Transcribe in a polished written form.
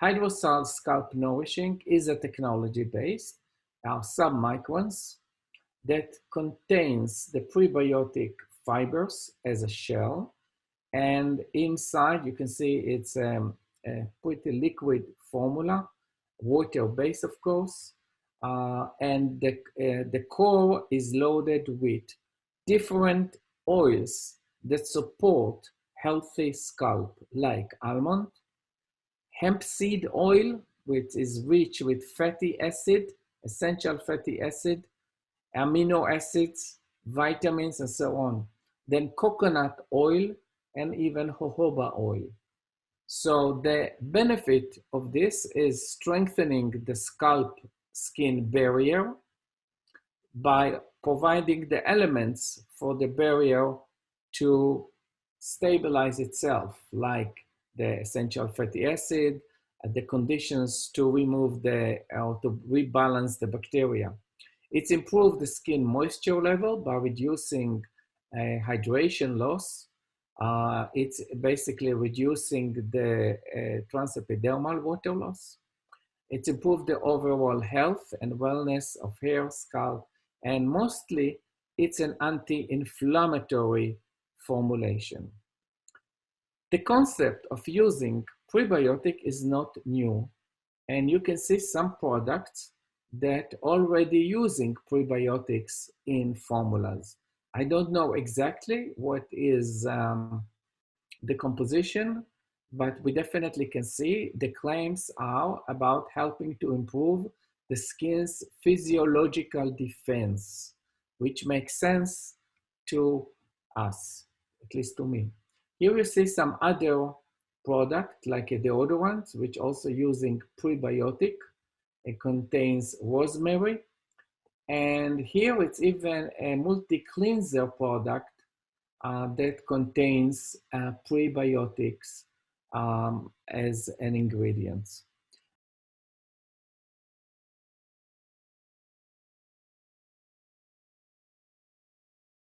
HydroSal Scalp Nourishing is a technology-based, sub-microns that contains the prebiotic fibers as a shell, and inside you can see it's a pretty liquid formula, water-based of course, and the core is loaded with different oils that support healthy scalp, like almond, hemp seed oil, which is rich with fatty acid, essential fatty acid, amino acids, vitamins, and so on. Then coconut oil and even jojoba oil. So the benefit of this is strengthening the scalp skin barrier by providing the elements for the barrier to stabilize itself, like the essential fatty acid, the conditions to remove or to rebalance the bacteria. It's improved the skin moisture level by reducing hydration loss. It's basically reducing the transepidermal water loss. It's improved the overall health and wellness of hair, scalp, and mostly it's an anti-inflammatory formulation. The concept of using prebiotic is not new, and you can see some products that already using prebiotics in formulas. I don't know exactly what is the composition, but we definitely can see the claims are about helping to improve the skin's physiological defense, which makes sense to us, at least to me. Here you see some other product like a deodorant, which also using prebiotic. It contains rosemary. And here it's even a multi-cleanser product that contains prebiotics as an ingredient.